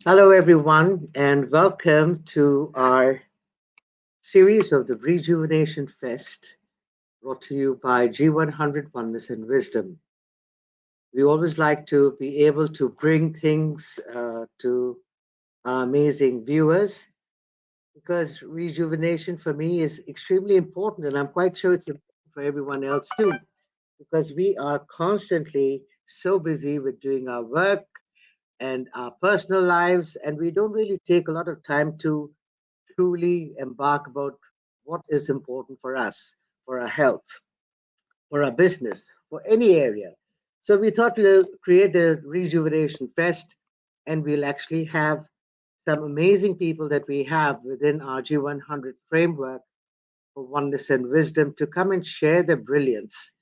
Hello, everyone, and welcome to our series of the Rejuvenation Fest brought to you by G100 Oneness and Wisdom. We always like to be able to bring things to our amazing viewers because rejuvenation for me is extremely important, and I'm quite sure it's important for everyone else too, because we are constantly so busy with doing our work and our personal lives, and we don't really take a lot of time to truly embark about what is important for us, for our health, for our business, for any area. So we thought we'll create the Rejuvenation Fest, and we'll actually have some amazing people that we have within our G100 framework for oneness and wisdom to come and share the brilliance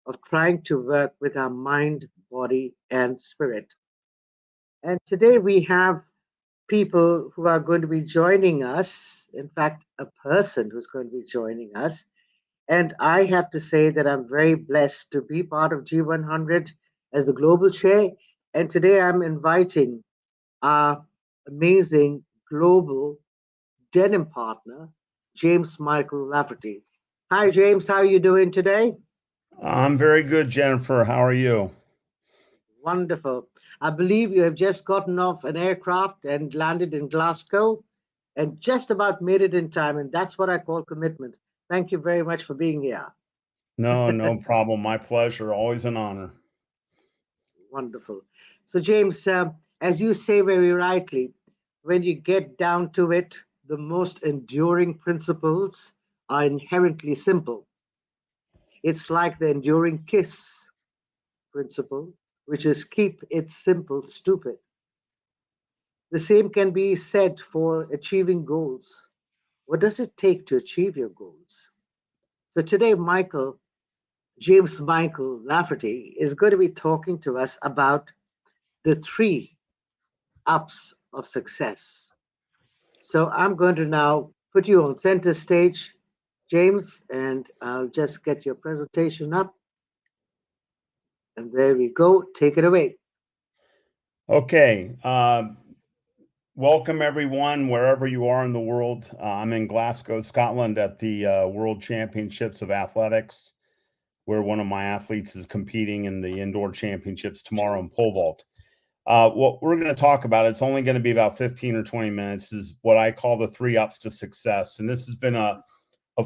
of trying to work with our mind, body, and spirit. And today we have people who are going to be joining us. In fact, a person who's going to be joining us. And I have to say that I'm very blessed to be part of G100 as the global chair. And today I'm inviting our amazing global denim partner, James Michael Lafferty. Hi, James. How are you doing today? I'm very good, Jennifer. How are you? Wonderful. I believe you have just gotten off an aircraft and landed in Glasgow and just about made it in time. And that's what I call commitment. Thank you very much for being here. No, no problem. My pleasure. Always an honor. Wonderful. So, James, as you say very rightly, when you get down to it, the most enduring principles are inherently simple. It's like the enduring kiss principle, which is keep it simple, stupid. The same can be said for achieving goals. What does it take to achieve your goals? So today, James Michael Lafferty, is going to be talking to us about the three ups of success. So I'm going to now put you on center stage, James, and I'll just get your presentation up. And there we go. Take it away. Okay. Welcome, everyone, wherever you are in the world. I'm in Glasgow, Scotland, at the World Championships of Athletics, where one of my athletes is competing in the indoor championships tomorrow in pole vault. What we're going to talk about, it's only going to be about 15 or 20 minutes, is what I call the three ups to success. And this has been a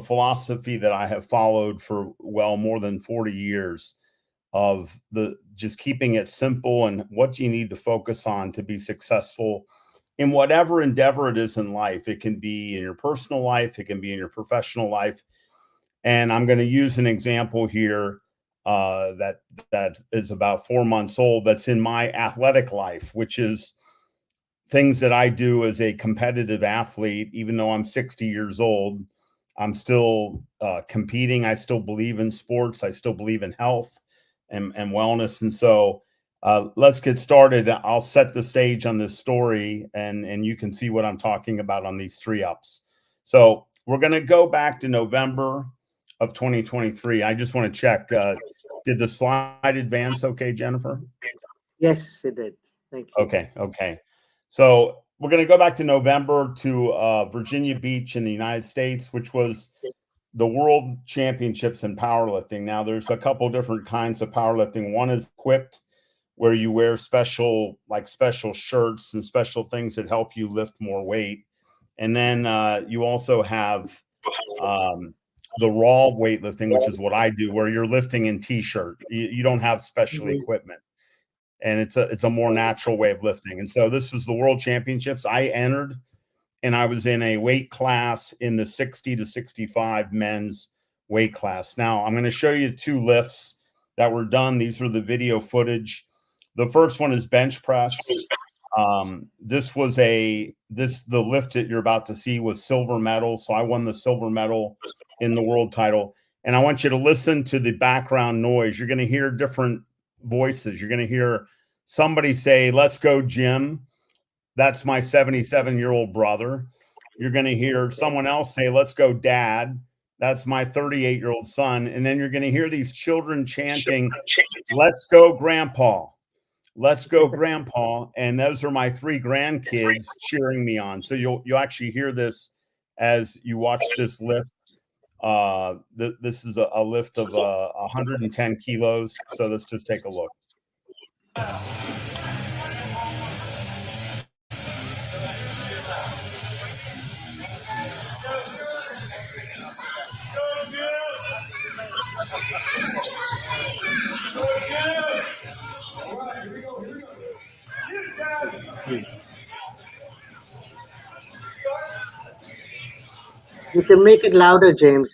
philosophy that I have followed for well more than 40 years of the just keeping it simple and what you need to focus on to be successful in whatever endeavor it is in life. It can be in your personal life, it can be in your professional life. And I'm going to use an example here that is about 4 months old. That's in my athletic life, which is things that I do as a competitive athlete. Even though I'm 60 years old, I'm still competing. I still believe in sports. I still believe in health and wellness. And so let's get started. I'll set the stage on this story, and you can see what I'm talking about on these three ups. So we're going to go back to November of 2023. I just want to check. Did the slide advance okay, Jennifer? Yes, it did. Thank you. Okay. So we're going to go back to November to Virginia Beach in the United States, which was the World Championships in powerlifting. Now, there's a couple different kinds of powerlifting. One is equipped, where you wear special shirts and special things that help you lift more weight. And then you also have um, the raw weightlifting, which is what I do, where you're lifting in t-shirt. You don't have special Mhm. equipment, and it's a more natural way of lifting. And so this was the World Championships. I entered, and I was in a weight class in the 60 to 65 men's weight class. Now I'm going to show you two lifts that were done. These are the video footage. The first one is bench press. The lift that you're about to see was silver medal. So I won the silver medal in the world title. And I want you to listen to the background noise. You're going to hear different voices. You're going to hear somebody say, "Let's go, Jim." That's my 77-year-old brother. You're going to hear someone else say, "Let's go, Dad." That's my 38-year-old son. And then you're going to hear these children chanting, "Let's go, Grandpa." let's go grandpa. And those are my 3 grandkids cheering me on. So you'll actually hear this as you watch this lift. This is a lift of 110 kilos. So let's just take a look. You can make it louder, James.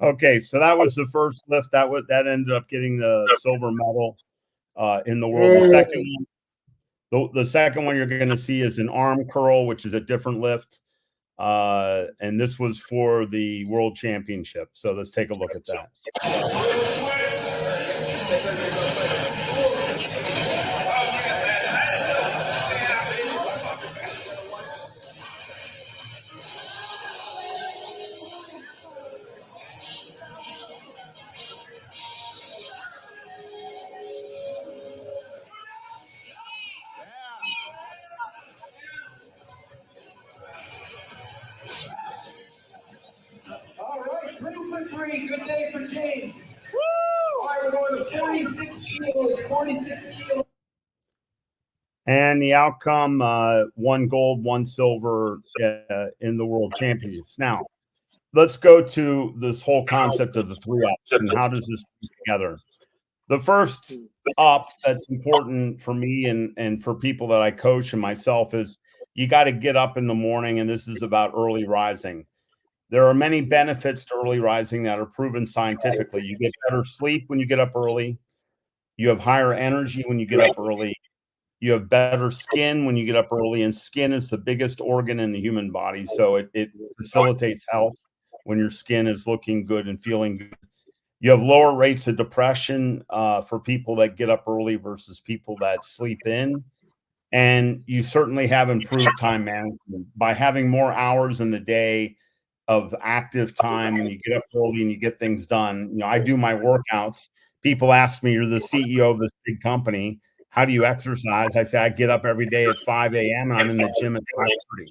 Okay, so that was the first lift. That ended up getting the silver medal in the world. The second one, the second one you're going to see is an arm curl, which is a different lift, and this was for the world championship. So let's take a look at that. All right, 3 for 3. Good day for James. Woo! All right, we're going to 46 kilos. 46 kilos. And the outcome, 1 gold, 1 silver in the world championships. Now, let's go to this whole concept of the 3 ups and how does this come together? The first up that's important for me and for people that I coach and myself is you got to get up in the morning, and this is about early rising. There are many benefits to early rising that are proven scientifically. You get better sleep when you get up early. You have higher energy when you get up early. You have better skin when you get up early, and skin is the biggest organ in the human body. So it facilitates health when your skin is looking good and feeling good. You have lower rates of depression for people that get up early versus people that sleep in. And you certainly have improved time management by having more hours in the day of active time when you get up early and you get things done. You know, I do my workouts. People ask me, you're the CEO of this big company. How do you exercise? I say, I get up every day at 5 a.m. and I'm in the gym at 5:30.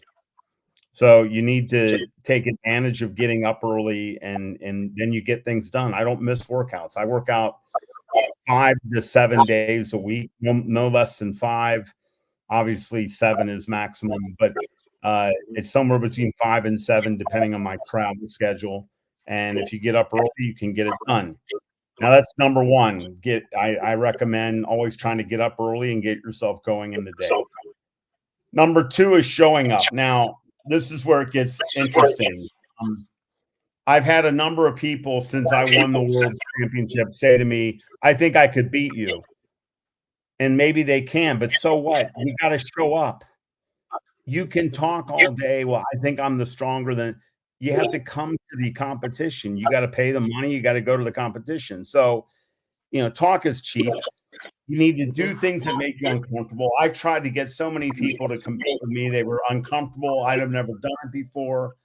So you need to take advantage of getting up early and then you get things done. I don't miss workouts. I work out 5 to 7 days a week, no less than 5. Obviously 7 is maximum, but it's somewhere between 5 and 7, depending on my travel schedule. And if you get up early, you can get it done. Now that's number 1. I recommend always trying to get up early and get yourself going in the day. Number 2 is showing up. Now, this is where it gets interesting. I've had a number of people since I won the world championship say to me, I think I could beat you. And maybe they can, but so what? You got to show up. You can talk all day. Well, I think I'm the stronger than. You have to come to the competition. You got to pay the money. You got to go to the competition. So, you know, talk is cheap. You need to do things that make you uncomfortable. I tried to get so many people to compete with me. They were uncomfortable. I'd have never done it before.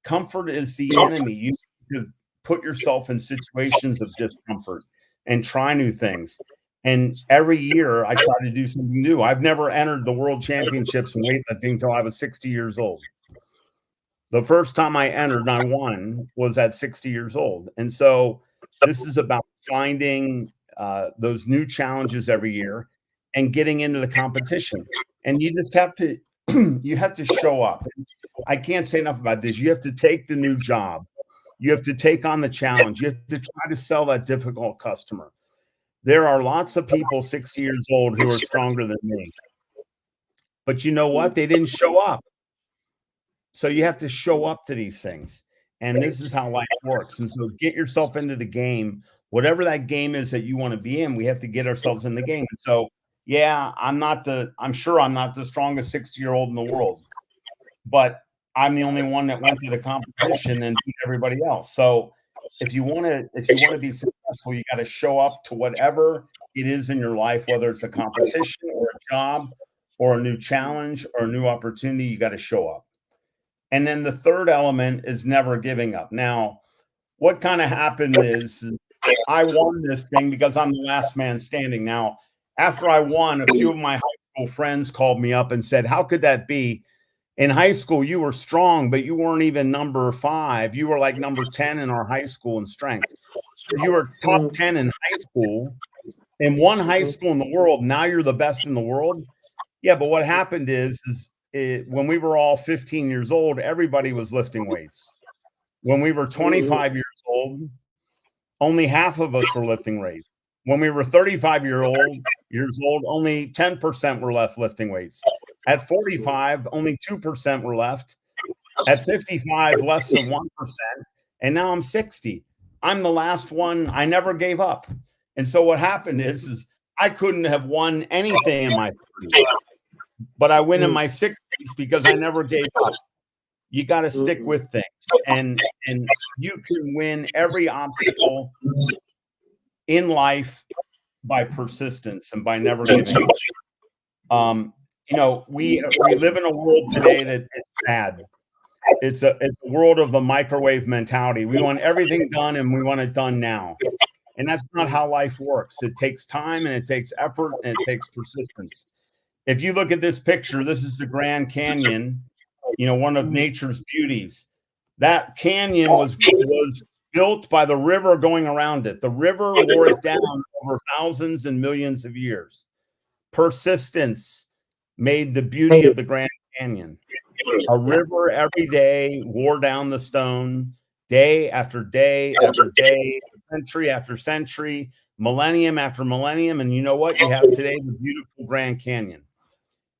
Comfort is the enemy. You need to put yourself in situations of discomfort and try new things. And every year I try to do something new. I've never entered the world championships in weightlifting until I was 60 years old. The first time I entered and I won was at 60 years old. And so this is about finding those new challenges every year and getting into the competition. And you just have to, you have to show up. I can't say enough about this. You have to take the new job. You have to take on the challenge. You have to try to sell that difficult customer. There are lots of people 60 years old who are stronger than me. But you know what? They didn't show up. So you have to show up to these things. And this is how life works. And so get yourself into the game. Whatever that game is that you want to be in, we have to get ourselves in the game. And so, yeah, I'm sure I'm not the strongest 60-year-old in the world, but I'm the only one that went to the competition and beat everybody else. So if you want to be successful, you got to show up to whatever it is in your life, whether it's a competition or a job or a new challenge or a new opportunity, you got to show up. And then the third element is never giving up. Now, what kind of happened is I won this thing because I'm the last man standing. Now, after I won, a few of my high school friends called me up and said, how could that be? In high school, you were strong, but you weren't even number 5. You were like number 10 in our high school in strength. You were top 10 in high school, in one high school in the world. Now you're the best in the world. Yeah, but what happened is when we were all 15 years old, everybody was lifting weights. When we were 25 years old, only half of us were lifting weights. When we were 35 years old, only 10% were left lifting weights. At 45, only 2% were left. At 55, less than 1%. And now I'm 60. I'm the last one. I never gave up. And so what happened is I couldn't have won anything in my 30s, but I win in my 60s because I never gave up. You got to stick with things, and you can win every obstacle in life by persistence and by never giving up. You know, we live in a world today that is bad. It's a world of the microwave mentality. We want everything done and we want it done now. And that's not how life works. It takes time and it takes effort and it takes persistence. If you look at this picture, this is the Grand Canyon, you know, one of nature's beauties. That canyon was built by the river going around it. The river wore it down over thousands and millions of years. Persistence made the beauty of the Grand Canyon. A river every day wore down the stone, day after day after day, century after century, millennium after millennium. And you know what? You have today the beautiful Grand Canyon.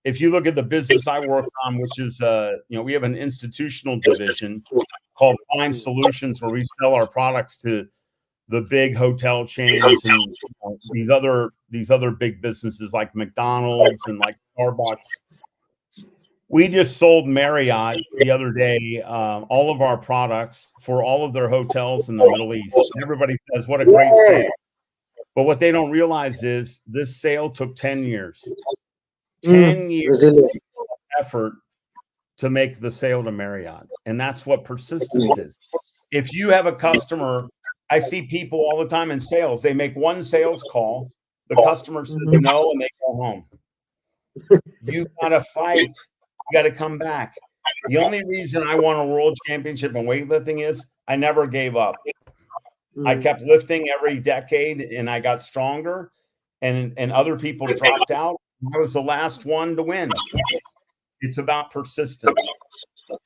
If you look at the business I work on, which is, you know, we have an institutional division called Find Solutions, where we sell our products to the big hotel chains and these other big businesses like McDonald's and like Starbucks. We just sold Marriott the other day all of our products for all of their hotels in the Middle East. Everybody says, what a great sale. But what they don't realize is this sale took 10 years. 10 years of effort to make the sale to Marriott. And that's what persistence is. If you have a customer, I see people all the time in sales, they make one sales call, the customer says no, and they go home. You got to fight. You got to come back. The only reason I won a world championship in weightlifting is I never gave up. I kept lifting every decade and I got stronger, and other people dropped out. I was the last one to win. It's about persistence.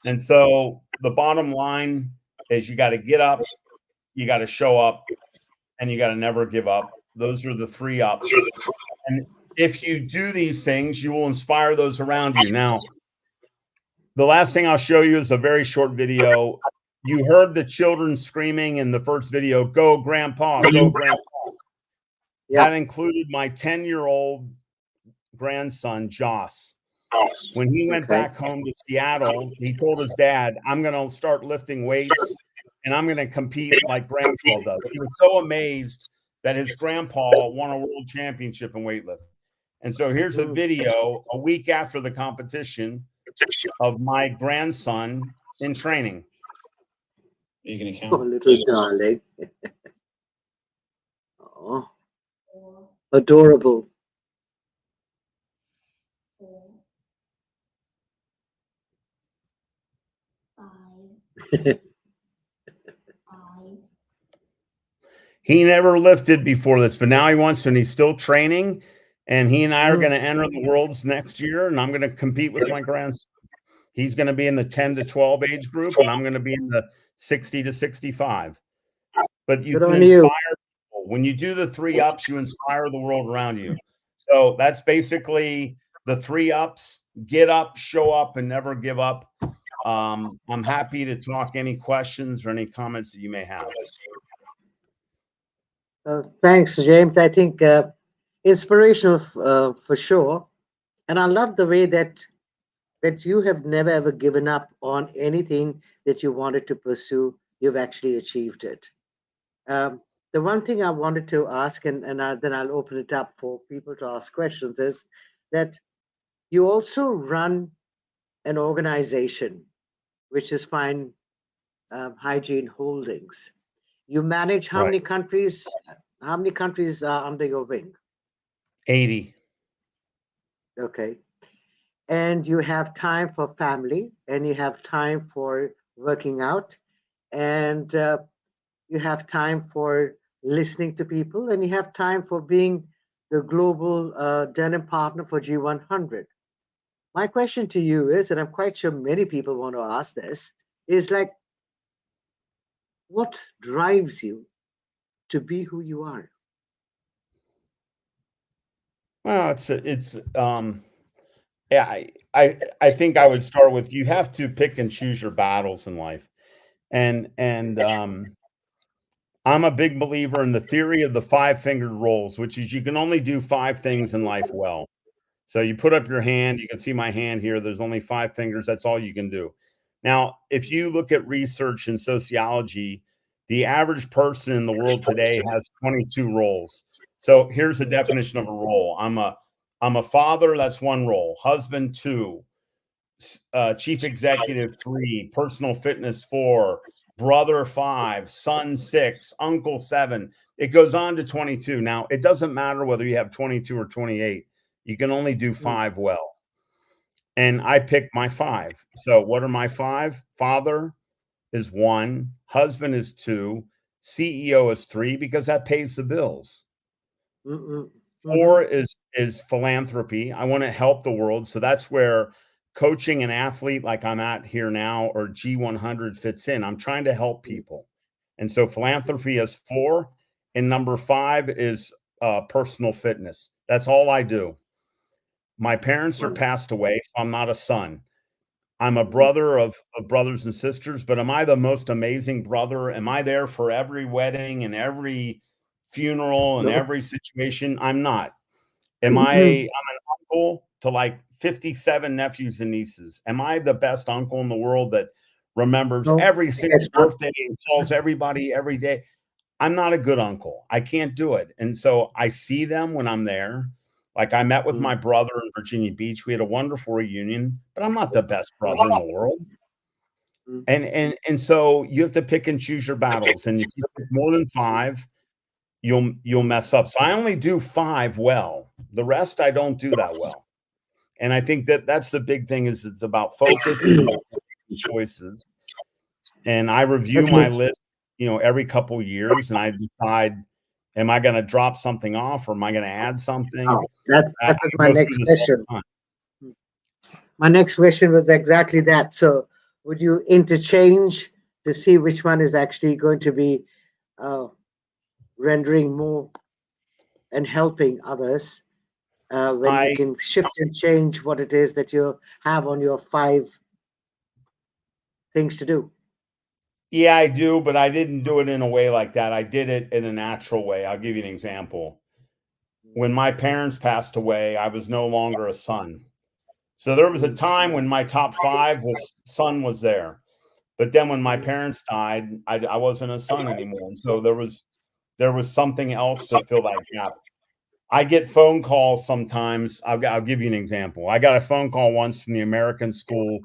And so the bottom line is you got to get up, you got to show up, and you got to never give up. Those are the 3 ups. And if you do these things, you will inspire those around you. Now, the last thing I'll show you is a very short video. You heard the children screaming in the first video, go grandpa, go grandpa. That included my 10-year-old grandson, Joss. When he went back home to Seattle, he told his dad, I'm going to start lifting weights and I'm going to compete like grandpa does. He was so amazed that his grandpa won a world championship in weightlifting. And so here's a video a week after the competition of my grandson in training. You can count. Oh, little darling. Oh, adorable. 4, 5, 5. He never lifted before this, but now he wants to, and he's still training. And he and I are going to enter the worlds next year, and I'm going to compete with my grandson. He's going to be in the 10 to 12 age group, and I'm going to be in the 60 to 65. But you can inspire people. When you do the 3 ups, you inspire the world around you. So that's basically the 3 ups: get up, show up, and never give up. I'm happy to talk any questions or any comments that you may have. Thanks, James. I think inspirational for sure. And I love the way that you have never ever given up on anything that you wanted to pursue. You've actually achieved it. The one thing I wanted to ask, then I'll open it up for people to ask questions, is that you also run an organization, which is Fine Hygiene Holdings. You manage how Right. many countries? How many countries are under your wing? 80. Okay. And you have time for family, and you have time for working out, and you have time for listening to people, and you have time for being the global denim partner for G100. My question to you is, and I'm quite sure many people want to ask this, is like, what drives you to be who you are? Well, yeah, I think I would start with you have to pick and choose your battles in life. And I'm a big believer in the theory of the five-fingered rules, which is you can only do five things in life well. So you put up your hand, you can see my hand here. There's only five fingers. That's all you can do. Now, if you look at research in sociology, the average person in the world today has 22 roles. So here's the definition of a role. I'm a father, that's one role. Husband, two. Chief executive, three. Personal fitness, four. Brother, five. Son, six. Uncle, seven. It goes on to 22. Now, it doesn't matter whether you have 22 or 28. You can only do Mm, five well. And I picked my five. So what are my five? Father is one, husband is two, CEO is three, because that pays the bills. mm, mm, Four mhm, is philanthropy. I want to help the world. So that's where coaching an athlete like I'm at here now, or G100, fits in. I'm trying to help mm, people. And so philanthropy is four. And number five is personal fitness. That's all I do. My parents are wonderful. passed away, so I'm not a son. I'm a Mhm. brother of brothers and sisters, but am I the most amazing brother? Am I there for every wedding and every funeral and No. every situation? I'm not. Am I I'm Mm, an uncle to like 57 nephews and nieces? Am I the best uncle in the world that remembers no, every I single guess not. birthday and calls everybody every day? I'm not a good uncle. I can't do it. And so I see them when I'm there. Like I met with Mm, my brother in Virginia Beach. We had a wonderful reunion, but I'm not the best brother in the world. mm, And so you have to pick and choose your battles. And if you pick more than five, you'll mm, mess up. So I only do five well. The rest I don't do that well. And I think that that's the big thing, is it's about focus and choices. And I review my okay. list, every couple years, and I decide, am I going to drop something off or am I going to add something? Oh, that was I my go through next this all question. the time. My next question was exactly that. So, would you interchange to see which one is actually going to be uh, rendering more and helping others when you I can shift and change what it is that you have on your five things to do? Yeah, I do, but I didn't do it in a way like that. I did it in a natural way. I'll give you an example. When my parents passed away, I was no longer a son. So there was a Mm, time when my top five was son was there. But then when my mm, parents died, I wasn't a son anymore. And so there was something else to fill that gap. I get phone calls sometimes. I'll give you an example. I got a phone call once from the American School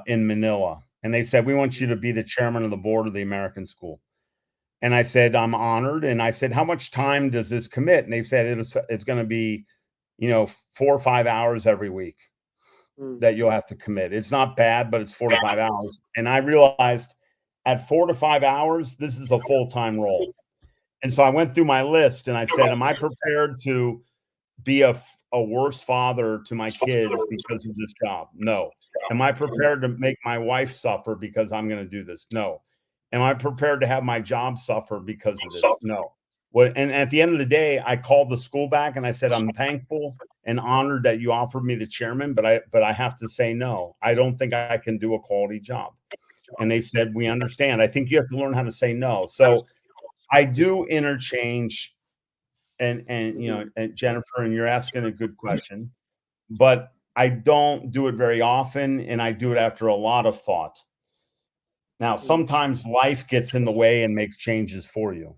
in Manila, and they said, "We want you to be the chairman of the board of the American School." And I said, "I'm honored." And I said, "How much time does this commit?" And they said, "It's going to be, 4 or 5 hours every week mm, that you'll have to commit. It's not bad, but it's 4 to 5 hours." And I realized at 4 to 5 hours, this is a full time role. And so I went through my list and I said, "Am I prepared to be a worse father to my kids because of this job? No. Am I prepared to make my wife suffer because I'm going to do this? No. Am I prepared to have my job suffer because of this? No." Well, and at the end of the day, I called the school back and I said, "I'm thankful and honored that you offered me the chairman, but I have to say no. I don't think I can do a quality job." And they said, "We understand. I think you have to learn how to say no." So I do interchange, and mm, and Jennifer, and you're asking a good question, but I don't do it very often, and I do it after a lot of thought. Now, mm, sometimes life gets in the way and makes changes for you.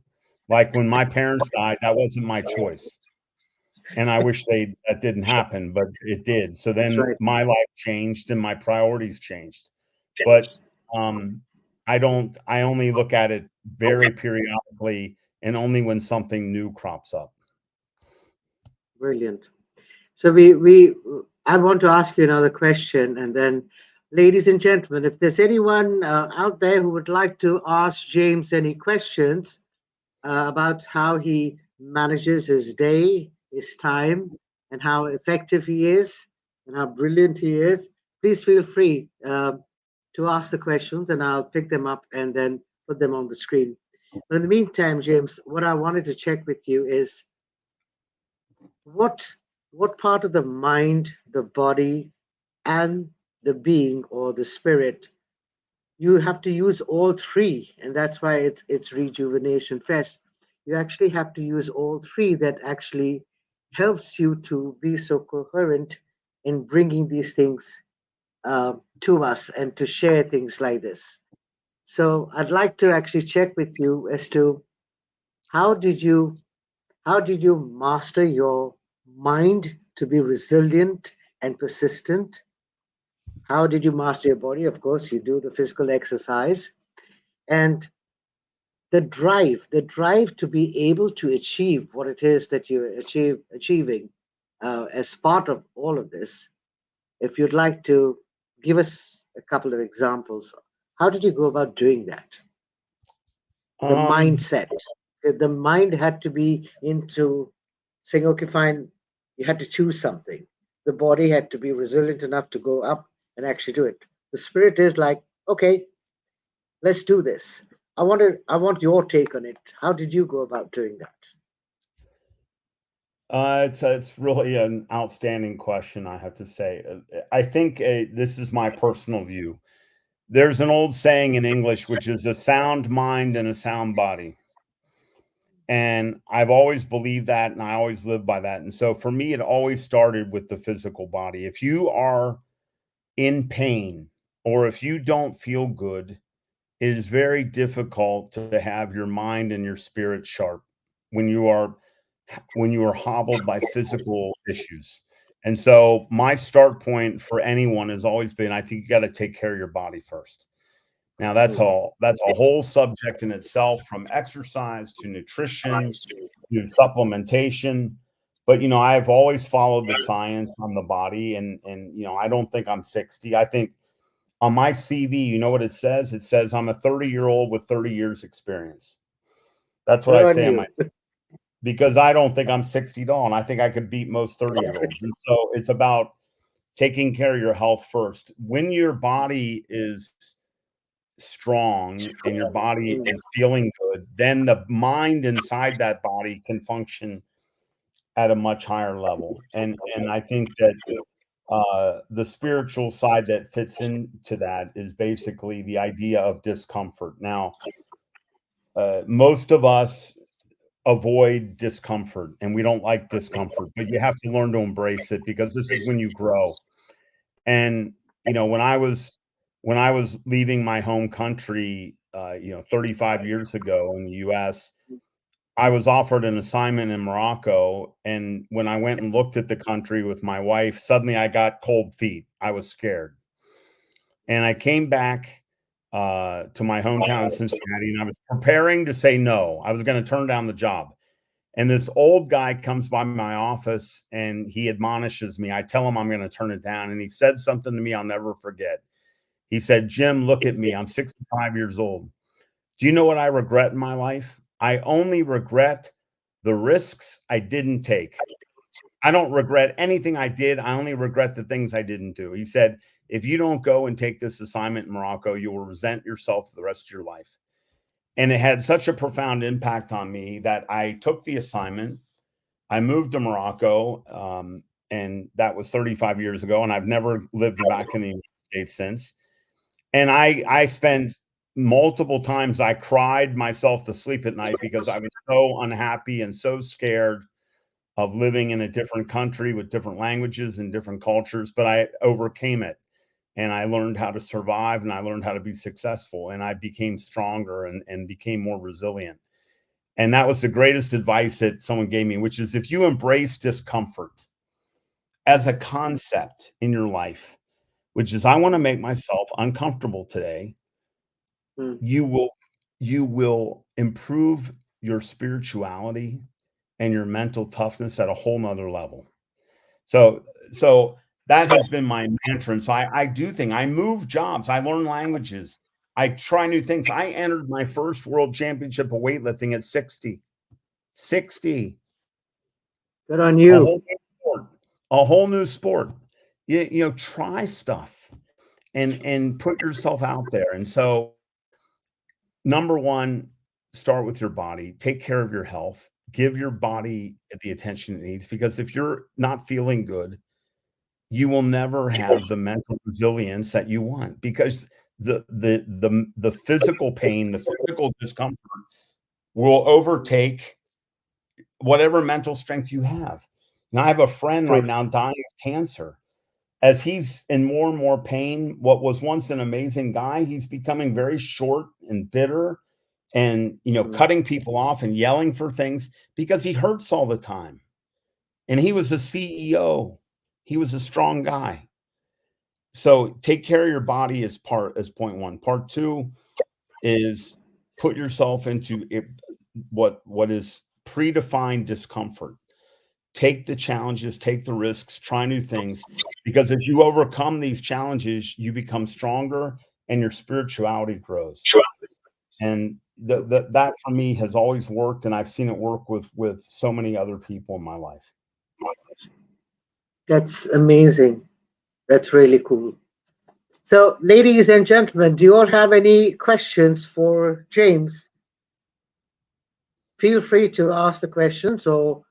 Like when my parents died, that wasn't my choice. And I wish that didn't happen, but it did. So That's then right. my life changed and my priorities changed. But um, I only look at it very periodically and only when something new crops up. Brilliant. So I want to ask you another question, and then, ladies and gentlemen, if there's anyone out there who would like to ask James any questions about how he manages his day, his time, and how effective he is, and how brilliant he is, please feel free to ask the questions, and I'll pick them up and then put them on the screen. But in the meantime, James, what I wanted to check with you is what what part of the mind, the body, and the being or the spirit, you have to use all three, and that's why it's Rejuvenation Fest. You actually have to use all three. That actually helps you to be so coherent in bringing these things to us and to share things like this. So I'd like to actually check with you as to how did you how did you master your mind to be resilient and persistent? How did you master your body? Of course, you do the physical exercise, and the drive to be able to achieve what it is that you're achieving as part of all of this. If you'd like to give us a couple of examples, how did you go about doing that? The Um, mindset. The mind had to be into saying, okay, fine, you had to choose something. The body had to be resilient enough to go up and actually do it. The spirit is like, okay, let's do this. I want your take on it. How did you go about doing that? it's really an outstanding question, I have to say. I think this is my personal view. There's an old saying in English, which is a sound mind and a sound body. And I've always believed that, and I always lived by that. And so for me, it always started with the physical body. If you are in pain or if you don't feel good, it is very difficult to have your mind and your spirit sharp when you are hobbled by physical issues. And so my start point for anyone has always been, I think you got to take care of your body first. Now Hmm. that's a whole subject in itself, from exercise to nutrition to supplementation. But I've always followed the science on the body, and I don't think I'm 60. I think on my CV, you know what it says? It says I'm a 30-year-old with 30 years experience. That's what Good I on say on my, you. because I don't think I'm 60 at all, and I think I could beat most 30-year-olds. And so it's about taking care of your health first. When your body is strong and your body Mm. is feeling good, then the mind inside that body can function at a much higher level. And I think that the spiritual side that fits into that is basically the idea of discomfort. Now, most of us avoid discomfort and we don't like discomfort, but you have to learn to embrace it because this is when you grow. And when I was leaving my home country, 35 years ago in the U.S., I was offered an assignment in Morocco, and when I went and looked at the country with my wife, suddenly I got cold feet. I was scared, and I came back to my hometown in Cincinnati, and I was preparing to say no. I was going to turn down the job, and this old guy comes by my office and he admonishes me. I tell him I'm going to turn it down, and he said something to me I'll never forget. He said, "Jim, look at me. I'm 65 years old. Do you know what I regret in my life? I only regret the risks I didn't take. I don't regret anything I did. I only regret the things I didn't do." He said, "If you don't go and take this assignment in Morocco, you will resent yourself for the rest of your life." And it had such a profound impact on me that I took the assignment. I moved to Morocco, and that was 35 years ago, and I've never lived back in the United States since. And I spent multiple times, I cried myself to sleep at night because I was so unhappy and so scared of living in a different country with different languages and different cultures, but I overcame it. And I learned how to survive, and I learned how to be successful, and I became stronger and became more resilient. And that was the greatest advice that someone gave me, which is if you embrace discomfort as a concept in your life, which is I want to make myself uncomfortable today, Mm. you will improve your spirituality and your mental toughness at a whole nother level. So that has been my mantra. And so I do things. I move jobs. I learn languages. I try new things. I entered my first world championship of weightlifting at 60. 60. Good on A you. whole new sport. A whole new sport. You know, try stuff and put yourself out there. And so number one, start with your body. Take care of your health. Give your body the attention it needs, because if you're not feeling good, you will never have the mental resilience that you want, because the physical pain, the physical discomfort will overtake whatever mental strength you have. Now, I have a friend right True. now dying of cancer. As he's in more and more pain, what was once an amazing guy, he's becoming very short and bitter and, you know, Mm. cutting people off and yelling for things because he hurts all the time. And he was a CEO. He was a strong guy. So take care of your body as point one. Part two is put yourself into what is predefined discomfort. Take the challenges, take the risks, try new things, because as you overcome these challenges, you become stronger and your spirituality grows. Sure. And that for me has always worked, and I've seen it work with so many other people in my life. That's amazing. That's really cool. So, ladies and gentlemen, do you all have any questions for James? Feel free to ask the question. So,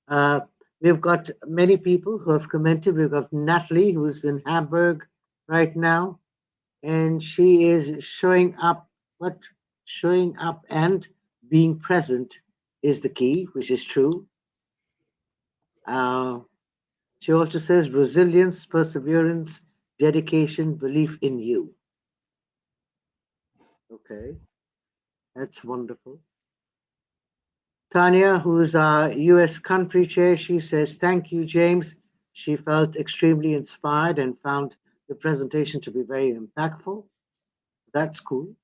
uh, we've got many people who have commented. We've got Natalie, who's in Hamburg right now, and she is showing up. But showing up and being present is the key, which is true. Uh, she also says resilience, perseverance, dedication, belief in you. Okay, that's wonderful. Tanya, who is our US country chair, she says, thank you, James. She felt extremely inspired and found the presentation to be very impactful. That's cool.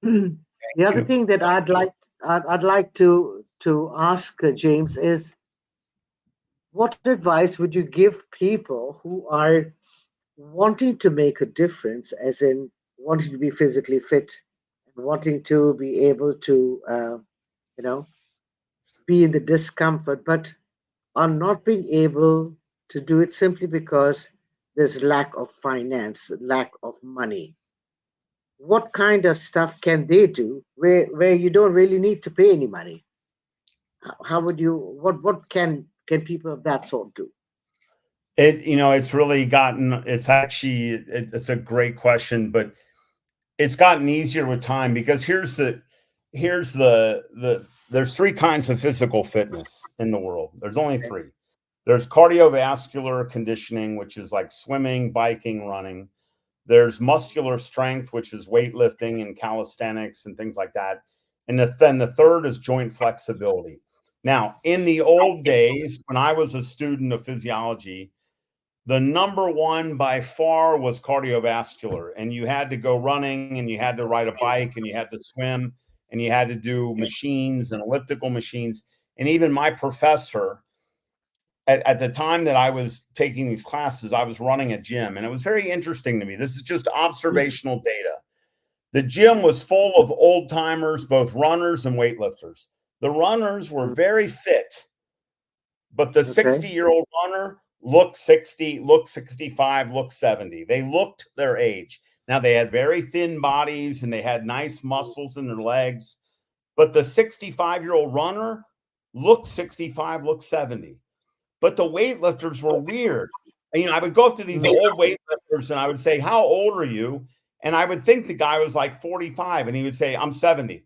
The other You. thing that I'd like to ask James is, what advice would you give people who are wanting to make a difference, as in wanting to be physically fit and wanting to be able to, you know, be in the discomfort, but are not being able to do it simply because there's lack of finance, lack of money? What kind of stuff can they do where you don't really need to pay any money? How would you, what can people of that sort do? It's really gotten, it's actually, it's a great question, but it's gotten easier with time, because there's three kinds of physical fitness in the world. There's only Okay. three. There's cardiovascular conditioning, which is like swimming, biking, running. There's muscular strength, which is weightlifting and calisthenics and things like that. And then the third is joint flexibility. Now, in the old days, when I was a student of physiology, the number one by far was cardiovascular. And you had to go running, and you had to ride a bike, and you had to swim, and you had to do machines and elliptical machines. And even my professor, at the time that I was taking these classes, I was running a gym, and it was very interesting to me. This is just observational data. The gym was full of old timers, both runners and weightlifters. The runners were very fit, but the Okay. 60-year-old runner looked 60, looked 65, looked 70. They looked their age. Now, they had very thin bodies and they had nice muscles in their legs, but the 65-year-old runner looked 65, looked 70. But the weightlifters were weird. And, I would go up to these old weightlifters and I would say, how old are you? And I would think the guy was like 45, and he would say, I'm 70.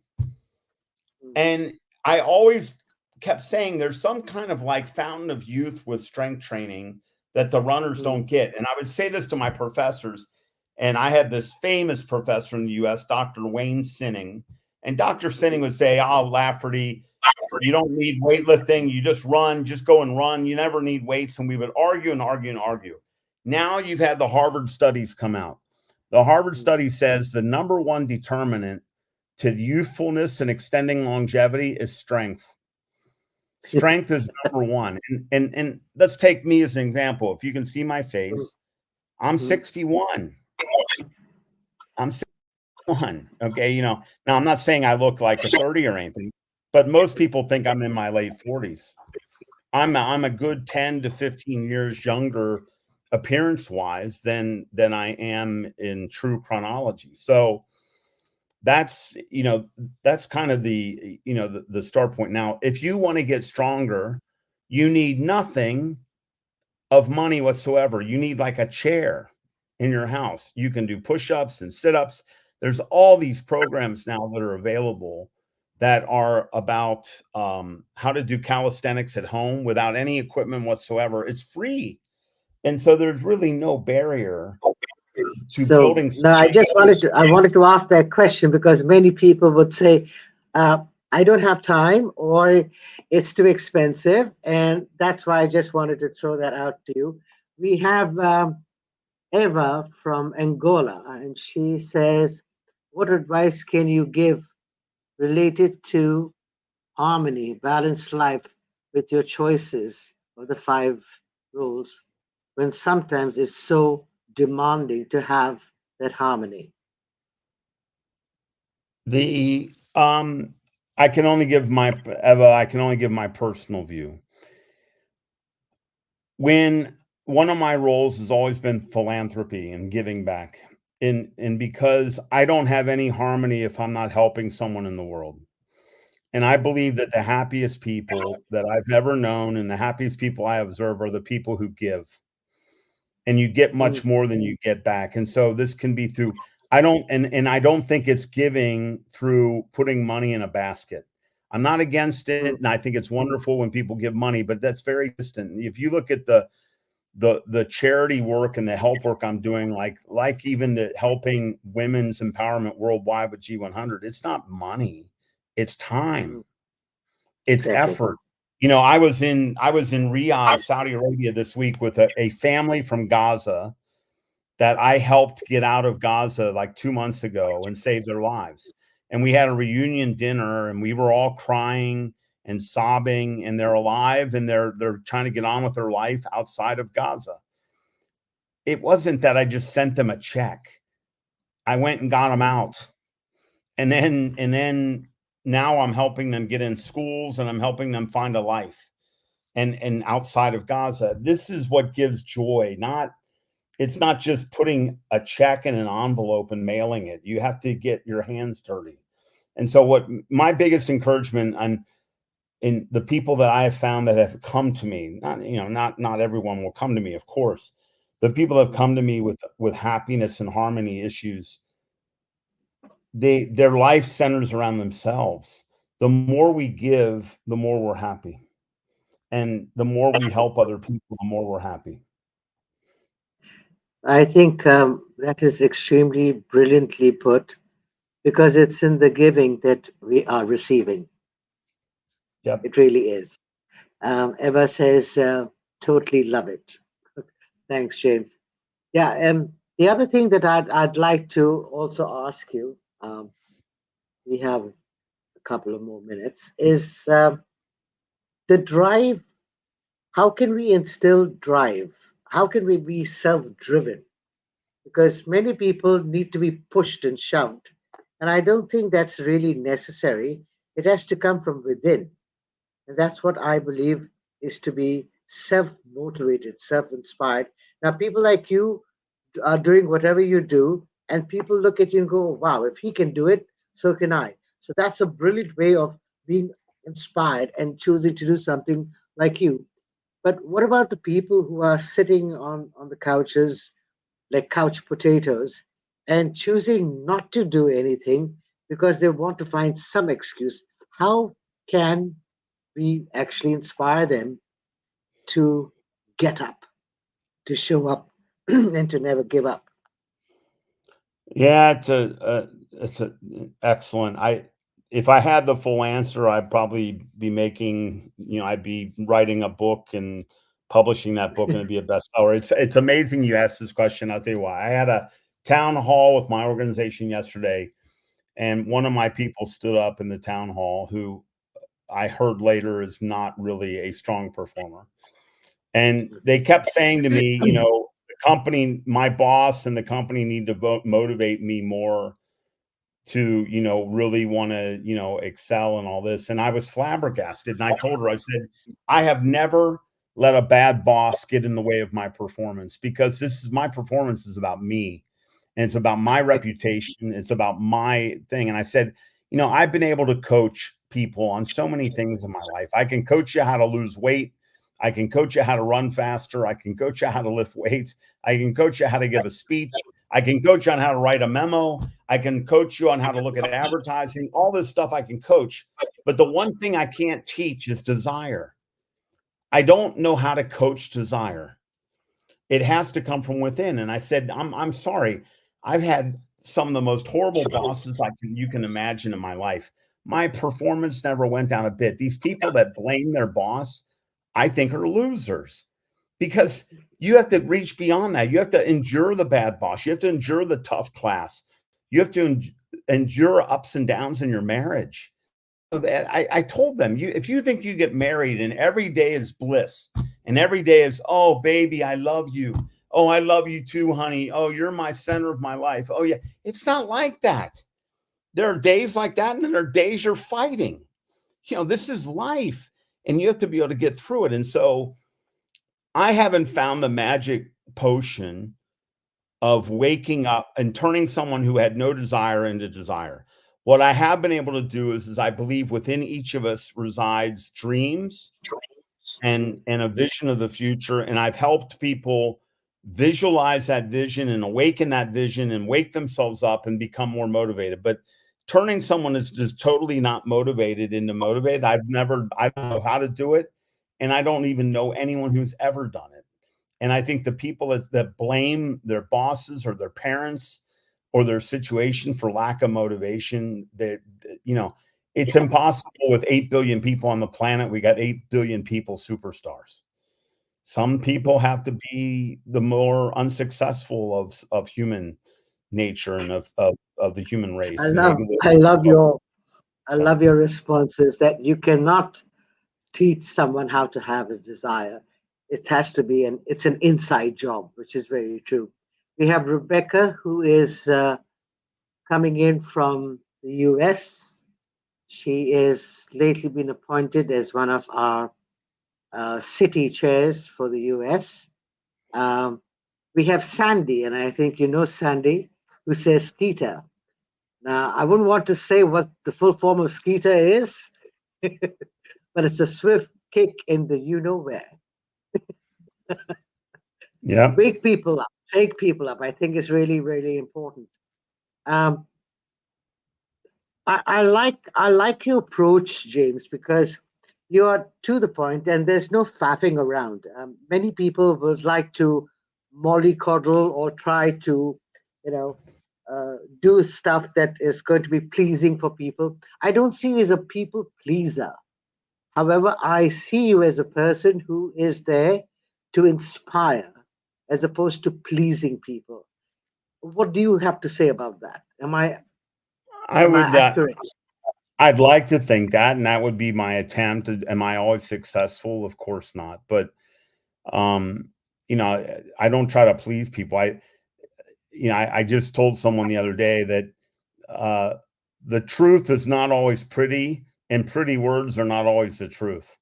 And I always kept saying there's some kind of like fountain of youth with strength training that the runners don't get. And I would say this to my professors. And I had this famous professor in the US, Dr. Wayne Sinning. And Dr. Sinning would say, "Oh, Lafferty, you don't need weightlifting. You just run, just go and run. You never need weights." And we would argue and argue and argue. Now you've had the Harvard studies come out. The Harvard study says the number one determinant to youthfulness and extending longevity is strength. Strength is number one. And let's take me as an example. If you can see my face, I'm 61. I'm 61. Okay. You know, now I'm not saying I look like a 30 or anything, but most people think I'm in my late 40s. I'm a good 10 to 15 years younger appearance wise than I am in true chronology. So that's, you know, that's kind of the, you know, the start point. Now, if you want to get stronger, you need nothing of money whatsoever. You need like a chair in your house. You can do push-ups and sit-ups. There's all these programs now that are available that are about how to do calisthenics at home without any equipment whatsoever. It's free. And so there's really no barrier to So building. no, I wanted to ask that question because many people would say, I don't have time or it's too expensive. And that's why I just wanted to throw that out to you. We have Eva from Angola, and she says, what advice can you give related to harmony, balanced life with your choices of the five rules when sometimes it's so demanding to have that harmony? The I can only give my Eva, I can only give my personal view. When one of my roles has always been philanthropy and giving back. And because I don't have any harmony if I'm not helping someone in the world. And I believe that the happiest people that I've ever known and the happiest people I observe are the people who give. And you get much more than you get back. And so this can be through I don't think it's giving through putting money in a basket. I'm not against it, and I think it's wonderful when people give money, but that's very distant. If you look at the charity work and the help work I'm doing, like even the helping women's empowerment worldwide with G100, it's not money, it's time, it's Exactly. effort. You know, I was in Riyadh, Saudi Arabia this week with a family from Gaza that I helped get out of Gaza like 2 months ago and save their lives. And we had a reunion dinner and we were all crying and sobbing, and they're alive and they're trying to get on with their life outside of Gaza. It wasn't that I just sent them a check. I went and got them out. And then now I'm helping them get in schools and I'm helping them find a life and outside of Gaza. This is what gives joy. It's not just putting a check in an envelope and mailing it. You have to get your hands dirty. And so what my biggest encouragement in the people that I have found that have come to me, not everyone will come to me, of course. The people that have come to me with happiness and harmony issues, their life centers around themselves. The more we give, the more we're happy. And the more we help other people, the more we're happy. I think that is extremely brilliantly put because it's in the giving that we are receiving. Yep. It really is. Eva says, totally love it. Thanks, James. Yeah, the other thing that I'd like to also ask you, we have a couple of more minutes, is the drive. How can we instill drive? How can we be self-driven? Because many people need to be pushed and shoved, and I don't think that's really necessary. It has to come from within, and that's what I believe is to be self-motivated, self-inspired. Now, people like you are doing whatever you do, and people look at you and go, wow, if he can do it, so can I. So that's a brilliant way of being inspired and choosing to do something like you. But what about the people who are sitting on the couches like couch potatoes and choosing not to do anything because they want to find some excuse? How can we actually inspire them to get up, to show up, and to never give up? Yeah, it's excellent. if I had the full answer, I'd probably be making, I'd be writing a book and publishing that book, and it'd be a bestseller. It's amazing you asked this question. I'll tell you why. I had a town hall with my organization yesterday, and one of my people stood up in the town hall who I heard later is not really a strong performer. And they kept saying to me, the company, my boss and the company need to motivate me more to, really want to, excel and all this. And I was flabbergasted. And I told her, I said, I have never let a bad boss get in the way of my performance, because my performance is about me, and it's about my reputation. It's about my thing. And I said, I've been able to coach people on so many things in my life. I can coach you how to lose weight. I can coach you how to run faster. I can coach you how to lift weights. I can coach you how to give a speech. I can coach you on how to write a memo. I can coach you on how to look at advertising. All this stuff I can coach. But the one thing I can't teach is desire. I don't know how to coach desire. It has to come from within. And I said, I'm sorry. I've had some of the most horrible bosses you can imagine in my life. My performance never went down a bit. These people that blame their boss, I think, are losers, because you have to reach beyond that. You have to endure the bad boss. You have to endure the tough class. You have to endure ups and downs in your marriage. I told them, if you think you get married and every day is bliss and every day is, oh, baby, I love you. Oh, I love you too, honey. Oh, you're my center of my life. Oh, yeah. It's not like that. There are days like that, and then there are days you're fighting. This is life, and you have to be able to get through it. And so I haven't found the magic potion of waking up and turning someone who had no desire into desire. What I have been able to do is I believe within each of us resides dreams and a vision of the future. And I've helped people visualize that vision and awaken that vision and wake themselves up and become more motivated. But turning someone that's just totally not motivated into motivated, I don't know how to do it. And I don't even know anyone who's ever done it. And I think the people that blame their bosses or their parents or their situation for lack of motivation, it's impossible with 8 billion people on the planet. We got 8 billion people superstars. Some people have to be the more unsuccessful of human nature and of the human race. I love your responses, that you cannot teach someone how to have a desire. It has to be it's an inside job, which is very true. We have Rebecca, who is coming in from the US. She is lately been appointed as one of our city chairs for the US. We have Sandy, and I think you know Sandy, who says Skeeter. Now, I wouldn't want to say what the full form of Skeeter is, but it's a swift kick in the you know where. Yeah. Wake people up, shake people up. I think is really, really important. Um, I like your approach, James, because you are to the point and there's no faffing around. Many people would like to mollycoddle or try to, you know, do stuff that is going to be pleasing for people. I don't see you as a people pleaser. However, I see you as a person who is there to inspire as opposed to pleasing people. What do you have to say about that? I Am I would accurate? I'd like to think that, and that would be my attempt. Am I always successful? Of course not. But um, I don't try to please people. I just told someone the other day that uh, the truth is not always pretty, and pretty words are not always the truth.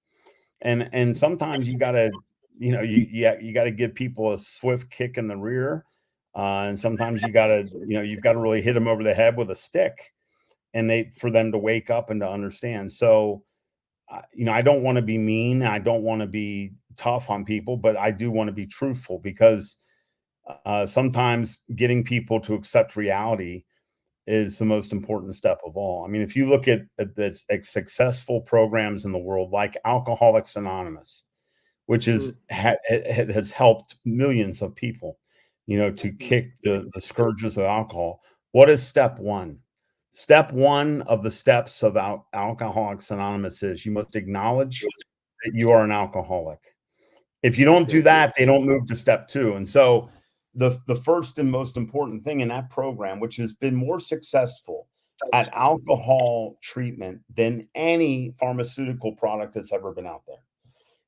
And sometimes you gotta, you gotta give people a swift kick in the rear, and sometimes you've got to really hit them over the head with a stick, and for them to wake up and to understand. So, I don't want to be mean. I don't want to be tough on people, but I do want to be truthful, because sometimes getting people to accept reality is the most important step of all. I mean, if you look at the successful programs in the world, like Alcoholics Anonymous, which has helped millions of people, to kick the scourges of alcohol. What is step one? Step one of the steps of Alcoholics Anonymous is you must acknowledge that you are an alcoholic. If you don't do that, they don't move to step two. And so the first and most important thing in that program, which has been more successful at alcohol treatment than any pharmaceutical product that's ever been out there.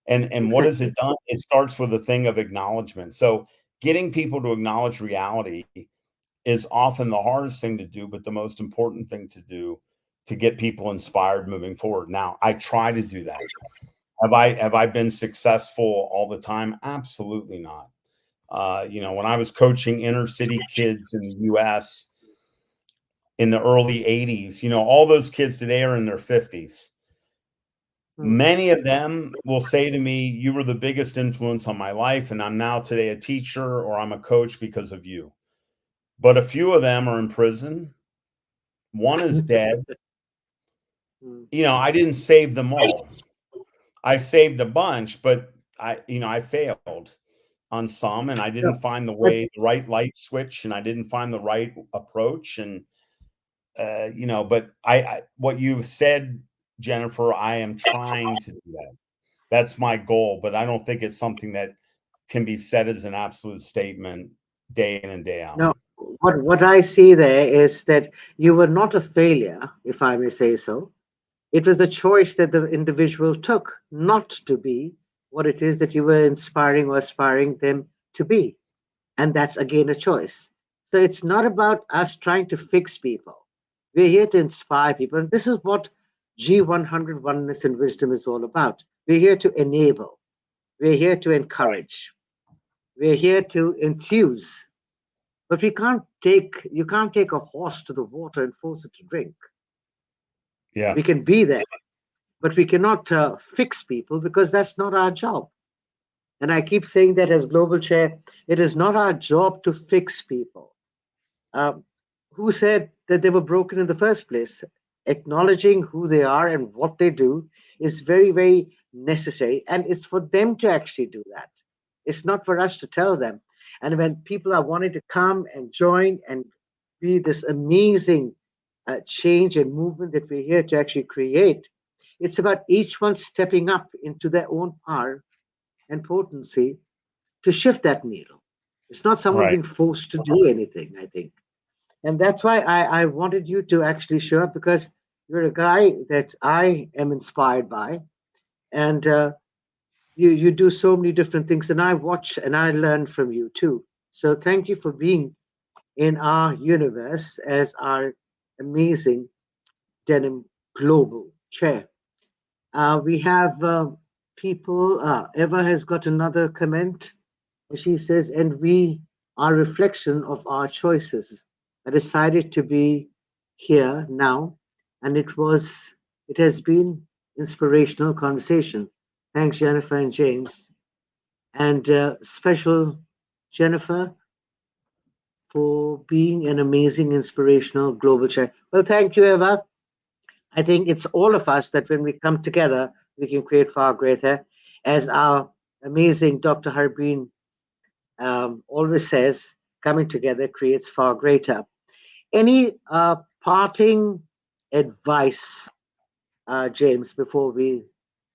And what has it done? It starts with a thing of acknowledgement. So getting people to acknowledge reality is often the hardest thing to do, but the most important thing to do to get people inspired moving forward. Now, I try to do that. Have I been successful all the time? Absolutely not. When I was coaching inner city kids in the US in the early 80s, all those kids today are in their 50s. Many of them will say to me, you were the biggest influence on my life, and I'm now today a teacher or I'm a coach because of you. But a few of them are in prison. One is dead. I didn't save them all. I saved a bunch, but I failed on some, and I didn't find the right light switch, and I didn't find the right approach. And, but what you said, Jennifer, I am trying to do that. That's my goal, but I don't think it's something that can be said as an absolute statement day in and day out. No, what I see there is that you were not a failure, if I may say so. It was a choice that the individual took not to be what it is that you were inspiring or aspiring them to be. And that's again a choice. So it's not about us trying to fix people. We're here to inspire people. And this is what G100 Oneness and Wisdom is all about. We're here to enable. We're here to encourage. We're here to enthuse. But you can't take a horse to the water and force it to drink. Yeah. We can be there, but we cannot fix people because that's not our job. And I keep saying that as global chair, it is not our job to fix people. Who said that they were broken in the first place? Acknowledging who they are and what they do is very, very necessary. And it's for them to actually do that. It's not for us to tell them. And when people are wanting to come and join and be this amazing change and movement that we're here to actually create, it's about each one stepping up into their own power and potency to shift that needle. It's not someone Right. being forced to do anything, I think. And that's why I wanted you to actually show up because you're a guy that I am inspired by. And you do so many different things. And I watch and I learn from you too. So thank you for being in our universe as our amazing denim global chair. We have people, Eva has got another comment. She says, and we are reflection of our choices. I decided to be here now, and it has been inspirational conversation. Thanks, Jennifer and James. And special Jennifer for being an amazing, inspirational global chair. Well, thank you, Eva. I think it's all of us that when we come together, we can create far greater. As our amazing Dr. Harbeen always says, coming together creates far greater. Any parting advice, James, before we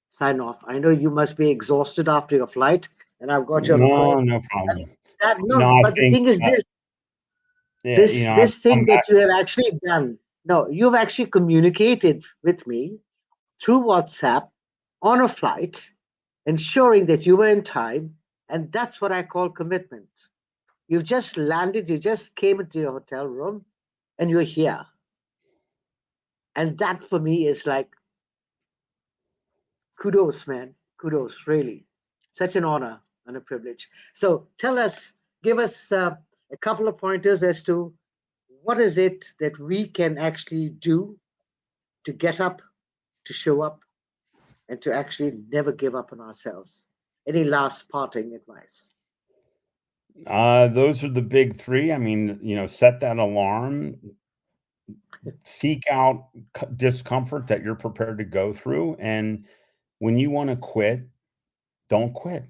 sign off? I know you must be exhausted after your flight, and I've got you on the call. No problem. But the thing is this. I've This thing come that back. you have actually done. No, you've actually communicated with me through WhatsApp on a flight, ensuring that you were in time. And that's what I call commitment. You just landed, you just came into your hotel room, and you're here. And that for me is like kudos, man. Kudos, really. Such an honor and a privilege. So tell us, give us a couple of pointers as to what is it that we can actually do to get up, to show up, and to actually never give up on ourselves. Any last parting advice? Those are the big three. I mean, set that alarm, seek out discomfort that you're prepared to go through. And when you want to quit, don't quit.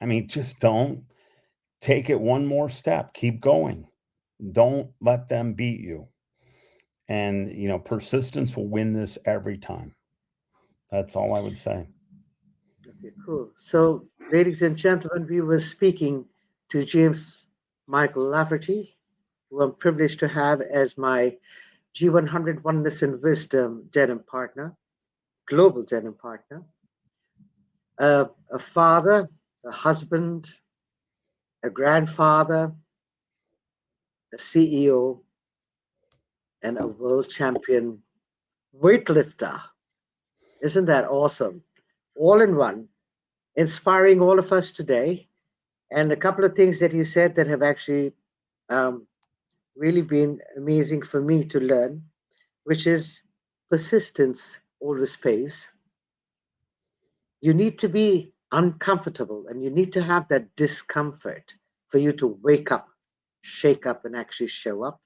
I mean, just don't. Take it one more step. Keep going. Don't let them beat you. And, persistence will win this every time. That's all I would say. Okay, cool. So, ladies and gentlemen, we were speaking to James Michael Lafferty, who I'm privileged to have as my G100 Oneness and Wisdom denim partner, global denim partner, a father, a husband, a grandfather, a CEO, and a world champion weightlifter. Isn't that awesome? All in one, inspiring all of us today. And a couple of things that he said that have actually really been amazing for me to learn, which is persistence always pays. You need to be uncomfortable and you need to have that discomfort for you to wake up, shake up, and actually show up.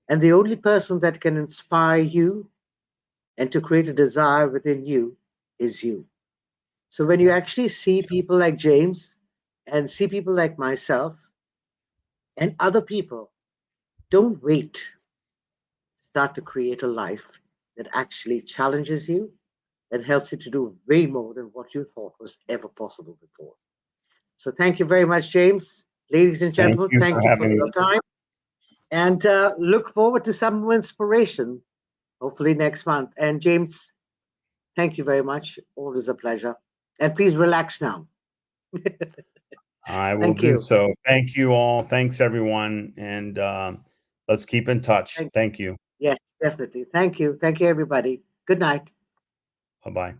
And the only person that can inspire you and to create a desire within you is you. So when you actually see people like James and see people like myself and other people, don't wait. Start to create a life that actually challenges you and helps you to do way more than what you thought was ever possible before. So thank you very much, James. Ladies and Thank gentlemen, you thank for you for having your me. time. And look forward to some more inspiration, hopefully next month. And James, thank you very much. Always a pleasure. And please relax now. I will Thank do you. so. Thank you all. Thanks, everyone. And let's keep in touch. Thank you. Yes, definitely. Thank you. Thank you, everybody. Good night. Bye-bye.